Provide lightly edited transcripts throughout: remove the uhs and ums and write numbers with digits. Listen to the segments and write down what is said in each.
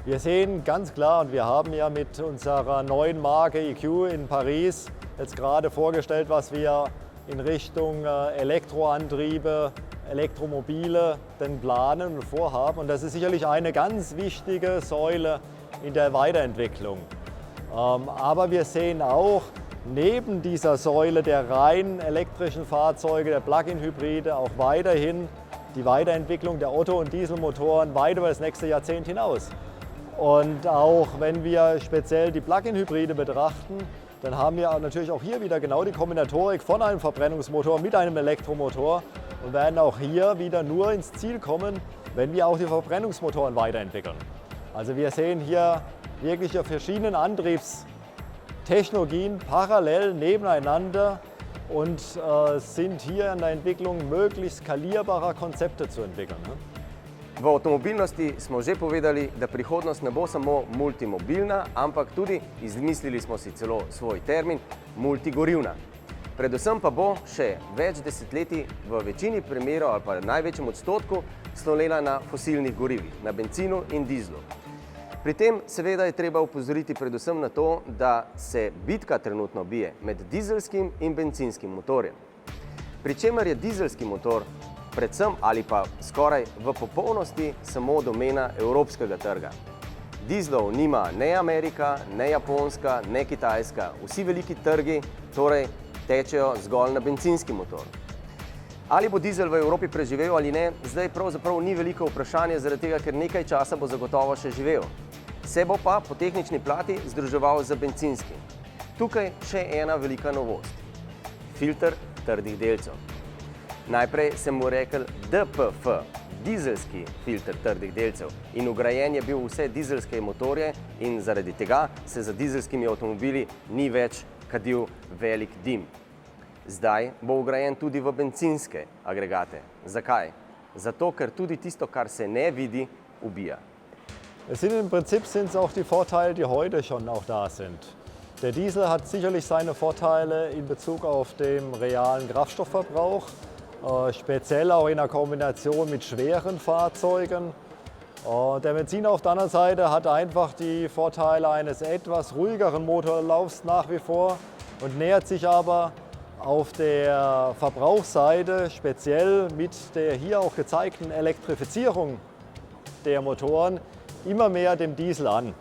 Wir sehen ganz klar, und wir haben ja mit unserer neuen Marke EQ in Paris jetzt gerade vorgestellt, was wir in Richtung Elektroantriebe, Elektromobile denn planen und vorhaben. Und das ist sicherlich eine ganz wichtige Säule in der Weiterentwicklung. Aber wir sehen auch neben dieser Säule der rein elektrischen Fahrzeuge, der Plug-in-Hybride, auch weiterhin die Weiterentwicklung der Otto- und Dieselmotoren weit über das nächste Jahrzehnt hinaus. Und auch wenn wir speziell die Plug-in-Hybride betrachten, dann haben wir natürlich auch hier wieder genau die Kombinatorik von einem Verbrennungsmotor mit einem Elektromotor und werden auch hier wieder nur ins Ziel kommen, wenn wir auch die Verbrennungsmotoren weiterentwickeln. Also wir sehen hier wirklich auf verschiedenen Antriebstechnologien parallel nebeneinander und sind hier in der Entwicklung möglichst skalierbarer Konzepte zu entwickeln. V avtomobilnosti smo že povedali, da prihodnost ne bo samo multimobilna, ampak tudi, izmislili smo si celo svoj termin, multigorivna. Predvsem pa bo še več desetletij v večini primerov ali pa največjem odstotku slonela na fosilnih gorivih, na bencinu in dizlu. Pri tem seveda je treba opozoriti predvsem na to, da se bitka trenutno bije med dizelskim in bencinskim motorjem. Pri čemer je dizelski motor predvsem ali pa skoraj v popolnosti samo domena evropskega trga. Dizlov nima ne Amerika, ne Japonska, ne Kitajska. Vsi veliki trgi torej tečejo zgolj na bencinski motor. Ali bo dizel v Evropi preživel ali ne, zdaj pravzaprav ni veliko vprašanje, zaradi tega, ker nekaj časa bo zagotovo še živel. Se bo pa po tehnični plati združeval z bencinskim. Tukaj še ena velika novost. Filter trdih delcev. Najprej sem mu rekel DPF, dizelski filter trdih delcev, in vgrajen je bil vse dizelske motorje in zaradi tega se za dizelskimi avtomobili ni več kadil velik dim. Zdaj bo vgrajen tudi v bencinske agregate. Zakaj? Zato, ker tudi tisto, kar se ne vidi, ubija. Im Prinzip sind es auch die Vorteile, die heute schon auch da sind. Der Diesel hat sicherlich seine Vorteile in Bezug auf den realen Kraftstoffverbrauch. Speziell auch in der Kombination mit schweren Fahrzeugen. Der Benziner auf der anderen Seite hat einfach die Vorteile eines etwas ruhigeren Motorlaufs nach wie vor und nähert sich aber auf der Verbrauchsseite, speziell mit der hier auch gezeigten Elektrifizierung der Motoren, immer mehr dem Diesel an.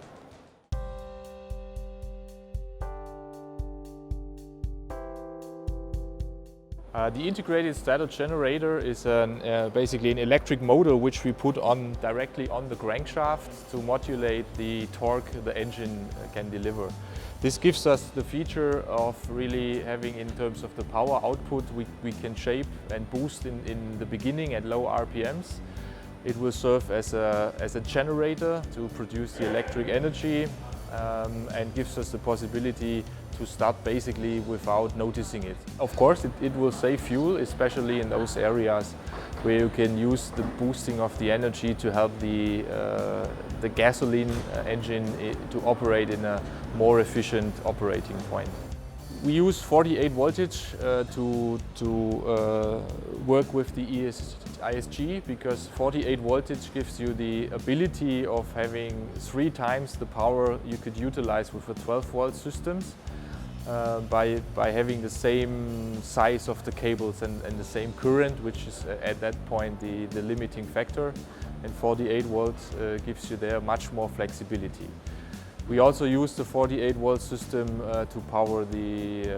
The integrated starter generator is basically an electric motor which we put on directly on the crankshaft to modulate the torque the engine can deliver. This gives us the feature of really having, in terms of the power output, we can shape and boost in the beginning at low RPMs. It will serve as a generator to produce the electric energy and gives us the possibility to start basically without noticing it. Of course, it will save fuel, especially in those areas where you can use the boosting of the energy to help the gasoline engine to operate in a more efficient operating point. We use 48 voltage to work with the ISG because 48 voltage gives you the ability of having 3 times the power you could utilize with a 12 volt systems. By having the same size of the cables and the same current, which is at that point the limiting factor, and 48 volts gives you there much more flexibility. We also use the 48 volt system to power the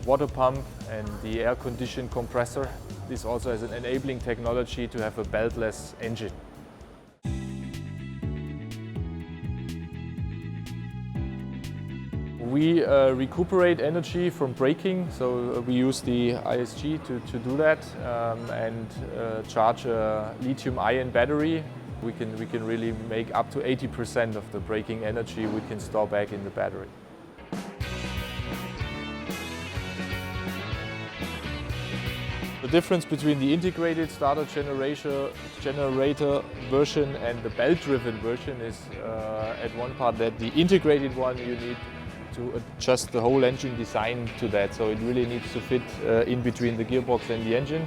water pump and the air condition compressor. This also has an enabling technology to have a beltless engine. We recuperate energy from braking, so we use the ISG to do that and charge a lithium-ion battery. We can really make up to 80% of the braking energy we can store back in the battery. The difference between the integrated starter generator version and the belt-driven version is at one part that the integrated one you need to adjust the whole engine design to that, so it really needs to fit in between the gearbox and the engine.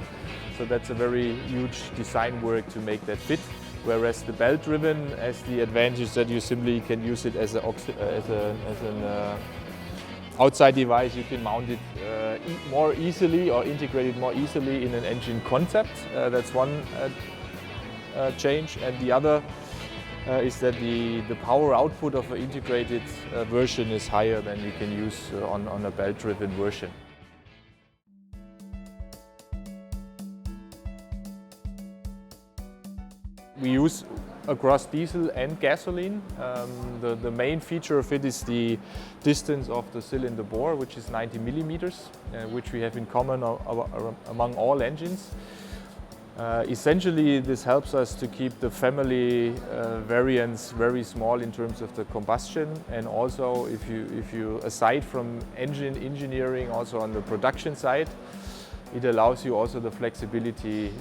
So that's a very huge design work to make that fit. whereas the belt-driven has the advantage that you simply can use it as an outside device. You can mount it more easily or integrate it more easily in an engine concept. That's one change, and the other is that the power output of an integrated version is higher than you can use on a belt-driven version. We use across diesel and gasoline. The main feature of it is the distance of the cylinder bore, which is 90 millimeters, which we have in common among all engines. Essentially, this helps us to keep the family variants very small in terms of the combustion, and also if you aside from engine engineering, also on the production side, it allows you also the flexibility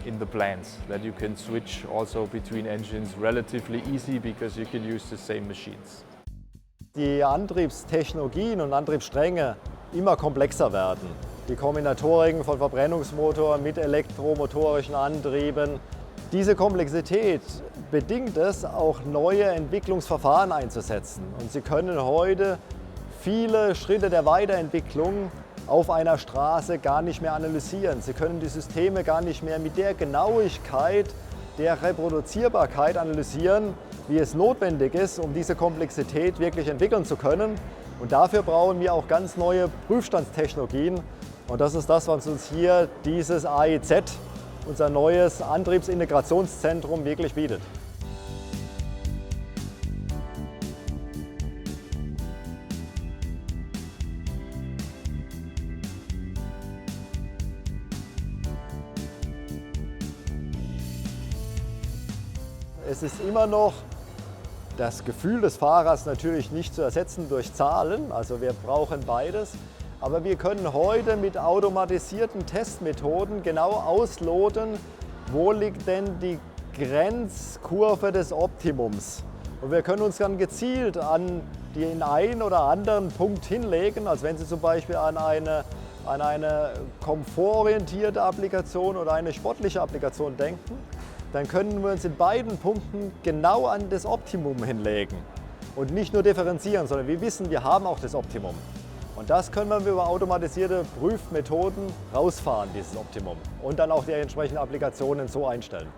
in the plants, that you can switch also between engines relatively easy because you can use the same machines. Die Antriebstechnologien und Antriebsstränge immer komplexer werden. Die Kombinatoriken von Verbrennungsmotoren mit elektromotorischen Antrieben. Diese Komplexität bedingt es, auch neue Entwicklungsverfahren einzusetzen. Und Sie können heute viele Schritte der Weiterentwicklung auf einer Straße gar nicht mehr analysieren. Sie können die Systeme gar nicht mehr mit der Genauigkeit, der Reproduzierbarkeit analysieren, wie es notwendig ist, um diese Komplexität wirklich entwickeln zu können. Und dafür brauchen wir auch ganz neue Prüfstandstechnologien. Und das ist das, was uns hier dieses AIZ, unser neues Antriebsintegrationszentrum, wirklich bietet. Es ist immer noch das Gefühl des Fahrers natürlich nicht zu ersetzen durch Zahlen, also wir brauchen beides. Aber wir können heute mit automatisierten Testmethoden genau ausloten, wo liegt denn die Grenzkurve des Optimums. Und wir können uns dann gezielt an den einen oder anderen Punkt hinlegen, als wenn Sie zum Beispiel an eine komfortorientierte Applikation oder eine sportliche Applikation denken. Dann können wir uns in beiden Punkten genau an das Optimum hinlegen und nicht nur differenzieren, sondern wir wissen, wir haben auch das Optimum. Und das können wir über automatisierte Prüfmethoden rausfahren, dieses Optimum, und dann auch die entsprechenden Applikationen so einstellen.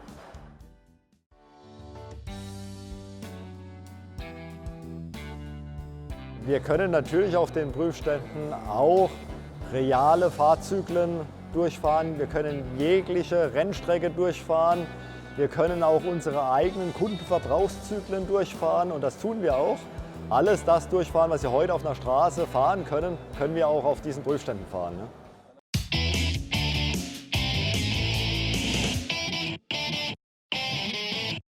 Wir können natürlich auf den Prüfständen auch reale Fahrzyklen durchfahren. Wir können jegliche Rennstrecke durchfahren. Wir können auch unsere eigenen Kundenverbrauchszyklen durchfahren, und das tun wir auch. Alles das durchfahren, was Sie heute auf einer Straße fahren können, können wir auch auf diesen Prüfständen fahren. Ne?